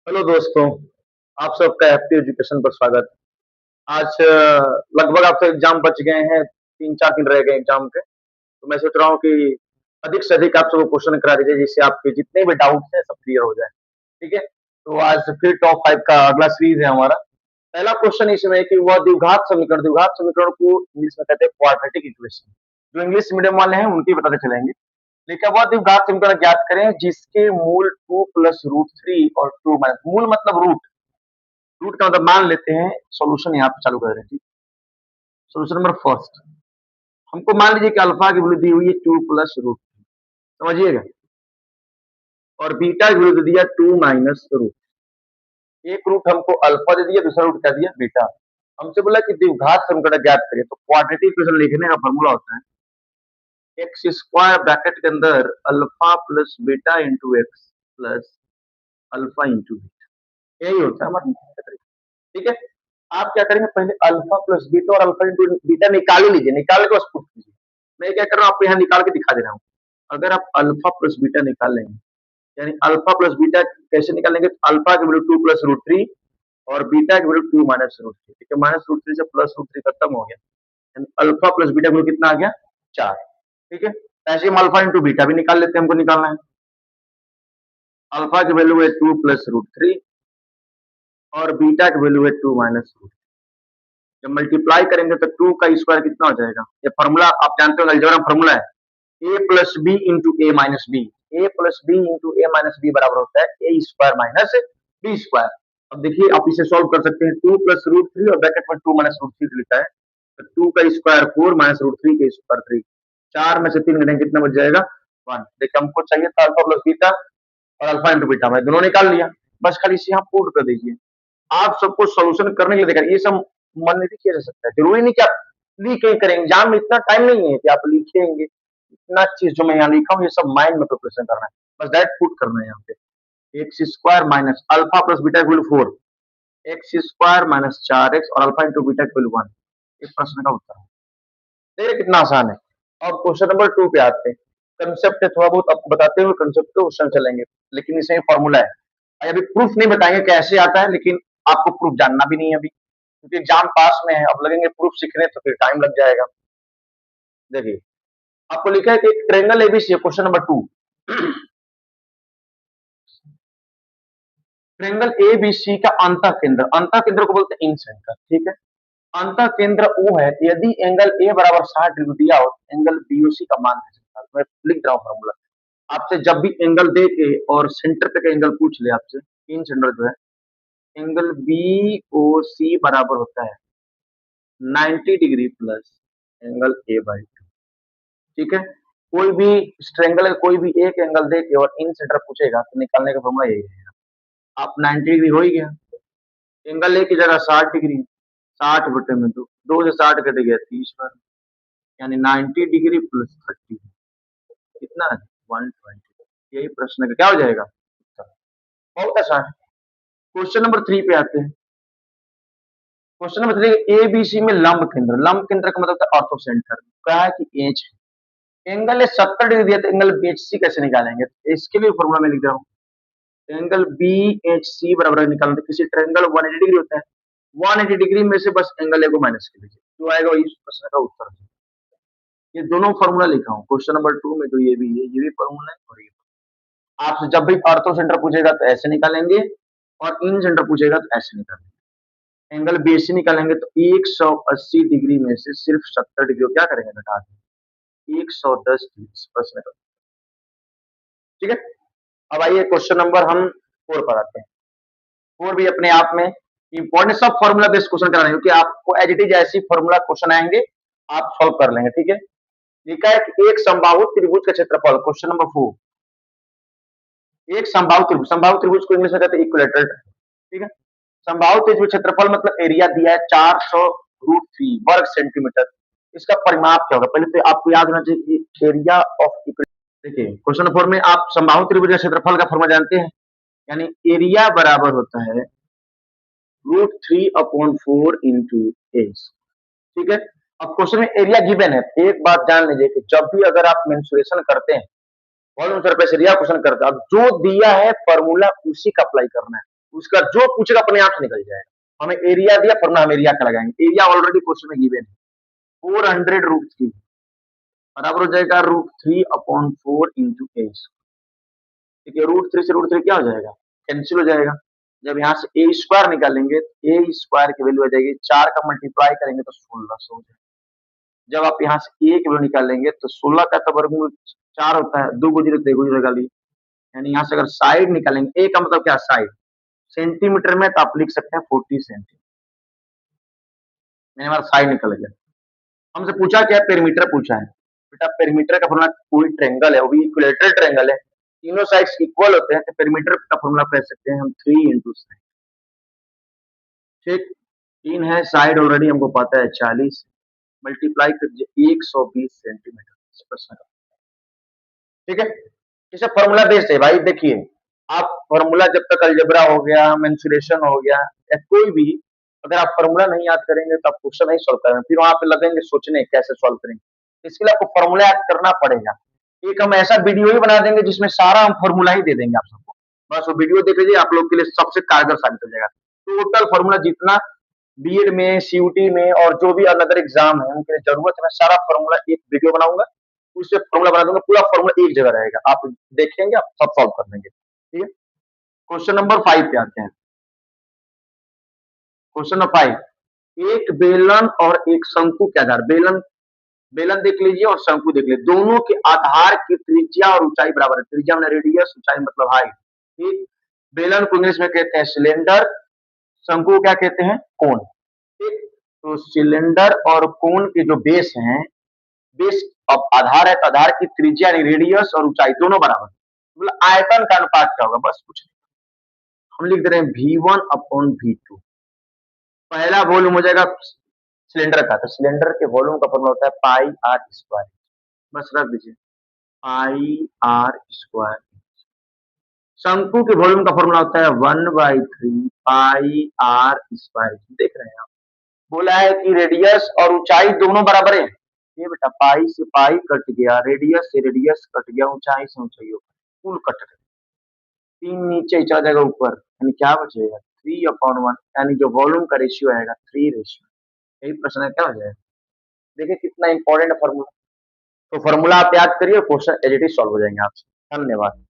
Hello दोस्तों, आप सबका हैप्पी एजुकेशन पर स्वागत। आज लगभग आपके एग्जाम बच गए हैं, 3-4 दिन रह गए एग्जाम के। तो मैं सोच रहा हूँ कि अधिक से अधिक आप सबको क्वेश्चन करा दीजिए जिससे आपके जितने भी डाउट्स हैं सब क्लियर हो जाए। ठीक है? तो आज फिर टॉप 5 का अगला सीरीज है हमारा। पहला क्वेश्चन इसमें है कि वह द्विघात समीकरण को इंग्लिश में कहते हैं क्वाड्रेटिक इक्वेशन। जो इंग्लिश मीडियम वाले हैं उनकी बताते चलेंगे। लिखा हुआ द्विघात समीकरण ज्ञात करें जिसके मूल 2 प्लस रूट 3 और 2 माइनस मूल मतलब रूट। रूट का मतलब मान लेते हैं सॉल्यूशन यहाँ पे चालू कर रहे हैं। सॉल्यूशन नंबर फर्स्ट, हमको मान लीजिए कि अल्फा की वैल्यू दी हुई है 2 प्लस रूट, समझिएगा, और बीटा की वैल्यू दे दिया 2 माइनस रूट। एक रूट हमको अल्फा दे दिया, दूसरा रूट क्या दिया बीटा। हमसे बोला कि द्विघात समीकरण ज्ञात करें, तो क्वाड्रेटिक इक्वेशन लिखने का फॉर्मूला होता है एक्स स्क्वायर ब्रैकेट के अंदर alpha plus beta into x plus alpha into beta, यही होता है हमारा। ठीक है? आप क्या करेंगे, पहले अल्फा प्लस बीटा और अल्फा इंटू बीटा निकाल ही लीजिए, निकाल के बस पुट कीजिए। मैं क्या कर रहा हूँ, आपको यहाँ निकाल के दिखा दे रहा हूँ। अगर आप अल्फा प्लस बीटा निकाल लेंगे, यानी अल्फा प्लस बीटा कैसे निकालेंगे, अल्फा की वैल्यू 2 प्लस रूट 3 और बीटा की वैल्यू 2 माइनस रूट 3। ठीक है, माइनस रूट 3 से प्लस रूट 3 खत्म हो गया, यानी अल्फा प्लस बीटा की वैल्यू कितना आ गया 4। ठीक है, ऐसे हम अल्फा इंटू बीटा भी निकाल लेते हैं, हमको निकालना है। अल्फा की वैल्यू है 2 प्लस रूट 3 और बीटा की वैल्यू है 2 माइनस रूट। जब मल्टीप्लाई करेंगे तो 2 का स्क्वायर कितना हो जाएगा, ये फॉर्मूला आप जानते हो, अलजेब्रा फॉर्मूला है ए प्लस बी इंटू ए माइनस बी। ए प्लस बी इंटू ए माइनस बी बराबर होता है ए स्क्वायर माइनस बी स्क्वायर। अब देखिए आप इसे सॉल्व कर सकते हैं, 2 प्लस रूट 3 और ब्रैकेट में 2 माइनस रूट 3 लिखा है, तो 2 का स्क्वायर 4 माइनस रूट 3 का स्क्वायर 3। 4 में से 3 घटाएंगे कितना बच जाएगा 1। देखिए हमको चाहिए था अल्फा प्लस बीटा और अल्फा इंटू बीटा, मैं दोनों निकाल लिया, बस खाली इसे यहाँ पुट कर दीजिए। आप सबको सॉल्यूशन करने के लिए देखा, ये सब मन में भी किया जा सकता है, जरूरी नहीं कि आप लिख के करें। एग्जाम में इतना टाइम नहीं है कि आप लिखेंगे। इतना चीज जो मैं यहाँ लिखा हूँ ये सब माइंड में प्रिपरेशन करना है, बस डायरेक्ट पुट करना है यहाँ पे। X square minus alpha plus beta की value 4, X square minus 4x और अल्फा इंटू बीटा की वैल्यू 1। इस प्रश्न का उत्तर है। देख रहे कितना आसान है। और क्वेश्चन नंबर 2 पे आते हैं। कंसेप्ट है, थोड़ा बहुत आपको बताते हुए कंसेप्ट को क्वेश्चन चलेंगे, लेकिन इसमें फॉर्मूला है। अभी प्रूफ नहीं बताएंगे कैसे आता है, लेकिन आपको प्रूफ जानना भी नहीं है अभी, क्योंकि एग्जाम पास में है। अब लगेंगे प्रूफ सीखने तो फिर टाइम लग जाएगा। देखिए आपको लिखा है कि एक triangle ABC, question number 2। Triangle ABC का अंतः केंद्र को बोलते हैं इन सेंटर। ठीक है, अंतः केंद्र वो है यदि एंगल ए बराबर 60 डिग्री दिया हो, एंगल बीओसी का मान है। मैं लिख रहा हूँ फॉर्मूला। आपसे जब भी एंगल दे के और सेंटर पे का एंगल पूछ ले आपसे, इन सेंटर जो है, एंगल बी ओ सी बराबर होता है 90 degree plus angle A by 2। ठीक है, कोई भी ट्रायंगल कोई भी एक एंगल दे के और इन सेंटर पूछेगा तो निकालने का फॉर्मूला यही है। आप 90 डिग्री हो ही गया, एंगल ए की जगह 60 डिग्री, 60 बटे में 2, 2 से 60 कट गया 30 पर, यानी 90 डिग्री प्लस 30 कितना है 120। यही प्रश्न का क्या हो जाएगा उत्तर। बहुत आसान है। क्वेश्चन नंबर 3 पे आते हैं। क्वेश्चन नंबर 3, एबीसी में लंब केंद्र का मतलब था ऑर्थो सेंटर। क्या है कि एच एंगल है 70 डिग्री दिया, तो एंगल बीएचसी कैसे निकालेंगे, तो इसके लिए फॉर्मूला में लिख रहा हूँ। एंगल बी एच सी बराबर निकालना, किसी ट्रायंगल 180 डिग्री होता है, 180 डिग्री में से बस एंगल ए को माइनस कर लीजिए, जो आएगा वही इस प्रश्न का उत्तर है। ये दोनों फॉर्मूला लिखा हूँ क्वेश्चन नंबर 2 में, तो ये भी फॉर्मूला है और ये। आपसे जब भी ऑर्थो सेंटर पूछेगा तो ऐसे निकालेंगे, और इन सेंटर पूछेगा तो ऐसे निकालेंगे। एंगल बीएससी निकालेंगे तो 180 डिग्री में से सिर्फ 70 डिग्री को क्या करेंगे, घटा देंगे 110 डिग्री इस प्रश्न का। ठीक है, अब आइए क्वेश्चन नंबर हम 4 पर आते हैं। 4 भी अपने आप में इंपॉर्टेंट, सब फॉर्मूला बेस्ड क्वेश्चन कराने, क्योंकि आपको एज इट इज ऐसी फॉर्मूला क्वेश्चन आएंगे, आप सॉल्व कर लेंगे। ठीक है, लिखा है कि एक समबाहु त्रिभुज का क्षेत्रफल, क्वेश्चन नंबर 4। एक समबाहु त्रिभुज को इंग्लिश में कहते हैं इक्विलेटरल। ठीक है, समबाहु त्रिभुज क्षेत्रफल मतलब एरिया दिया है 400√3 वर्ग सेंटीमीटर। इसका परिमाप क्या होगा, पहले तो आपको याद होना चाहिए कि एरिया ऑफ इक्विलेटरल। देखिए क्वेश्चन 4 में आप समबाहु त्रिभुज का क्षेत्रफल का फॉर्मूला जानते हैं, यानी एरिया बराबर होता है √3/4 इंटू एज। ठीक है, अब क्वेश्चन में एरिया गिवन है। एक बात जान लीजिए कि जब भी अगर आप मेंसुरेशन करते हैं, वॉल्यूम सरफेस एरिया क्वेश्चन करते हैं, अब जो दिया है फॉर्मूला उसी का अप्लाई करना है, उसका जो पूछेगा अपने आप से निकल जाएगा। हमें एरिया दिया, फॉर्मूला हम एरिया का लगाएंगे। एरिया ऑलरेडी क्वेश्चन में गिवन है, 400 रूट 3 बराबर हो जाएगा रूट 3/4 इंटू ए। ठीक है, रूट 3 से रूट 3 क्या हो जाएगा, कैंसिल हो जाएगा। जब यहाँ से ए स्क्वायर निकालेंगे, ए स्क्वायर की वैल्यू आ जाएगी 4 का मल्टीप्लाई करेंगे तो 1600 हो जाएगा। जब आप यहाँ से ए की वैल्यू निकालेंगे तो 16 का तो वर्गमूल 4 होता है, 2 गुजरे तो 1 गुजरेगा ली, यानी यहाँ से अगर साइड निकालेंगे, ए का मतलब क्या, साइड, सेंटीमीटर में तो आप लिख सकते हैं 40 सेंटीमीटर, मैंने हमारा साइड निकल गया। हमसे पूछा क्या, पेरीमीटर पूछा है। बेटा पेरीमीटर का फॉर्मूला, कोई ट्रायंगल है, वो भी इक्विलेटरल ट्रायंगल है, तीनों साइड्स इक्वल होते हैं, तो पेरीमीटर का फॉर्मूला कह सकते हैं हम 3 इंटू साइड। ठीक, 3 है, साइड ऑलरेडी हमको पता है 40, मल्टीप्लाई कीजिए 120 सेंटीमीटर इस प्रश्न का। ठीक है, इसे फॉर्मूला बेस्ड है भाई। देखिए आप फॉर्मूला जब तक अलजेब्रा हो गया, मेंसुरेशन हो गया, या कोई भी, अगर आप फॉर्मूला नहीं याद करेंगे तो आप क्वेश्चन नहीं सॉल्व करेंगे, फिर वहां पे लगेंगे सोचने कैसे सॉल्व करेंगे। इसके लिए आपको फॉर्मूला याद करना पड़ेगा। एक हम ऐसा वीडियो ही बना देंगे जिसमें सारा हम फॉर्मूला ही दे देंगे आप सबको, बस वो वीडियो देख लीजिए, आप लोग के लिए सबसे कारगर साबित हो जाएगा। टोटल फॉर्मूला जितना बीएड में, सीयूटी में और जो भी अनदर एग्जाम है उनके लिए जरूरत है, मैं सारा फॉर्मूला एक वीडियो बनाऊंगा, उससे फॉर्मूला बना दूंगा, पूरा फॉर्मूला एक जगह रहेगा, आप देखेंगे, आप सब सॉल्व कर लेंगे। ठीक है, क्वेश्चन नंबर 5 पे आते हैं। क्वेश्चन नंबर 5, एक बेलन और एक शंकु के आधार, बेलन बेलन देख लीजिए और शंकु देख लीजिए, दोनों के आधार की त्रिज्या और ऊंचाई बराबर है। त्रिज्या मतलब रेडियस, ऊंचाई मतलब हाइट। ठीक, बेलन को इंग्लिश में कहते हैं सिलेंडर, शंकु को क्या कहते हैं, कोन। ठीक, तो सिलेंडर और कोन के जो बेस हैं, बेस अब आधार है तो आधार की त्रिज्या यानी रेडियस और ऊंचाई दोनों बराबर, मतलब आयतन का अनुपात क्या होगा, बस कुछ नहीं, हम लिख दे रहे हैं V1/V2। पहला वॉल्यूम हो जाएगा सिलेंडर का, तो सिलेंडर के वॉल्यूम का फॉर्मूला होता है पाई आर स्क्वायर, बस रख दीजिए पाई आर स्क्वायर। शंकु के वॉल्यूम का फॉर्मूला होता है 1/3 पाई आर स्क्वायर। देख रहे हैं आप, बोला है कि रेडियस और ऊंचाई दोनों बराबर है। ये बेटा पाई से पाई कट गया, रेडियस से रेडियस कट गया, ऊंचाई से ऊंचाई हो गया, कुल कट गया, 3 नीचे चला जाएगा ऊपर, यानी क्या बचेगा 3/1, यानी जो वॉल्यूम का रेशियो आएगा 3 रेशियो। यही प्रश्न है, क्या हो जाएगा, देखिए कितना इंपॉर्टेंट फॉर्मूला। तो फॉर्मूला आप याद करिए, question as it is solve हो जाएंगे आपसे। धन्यवाद।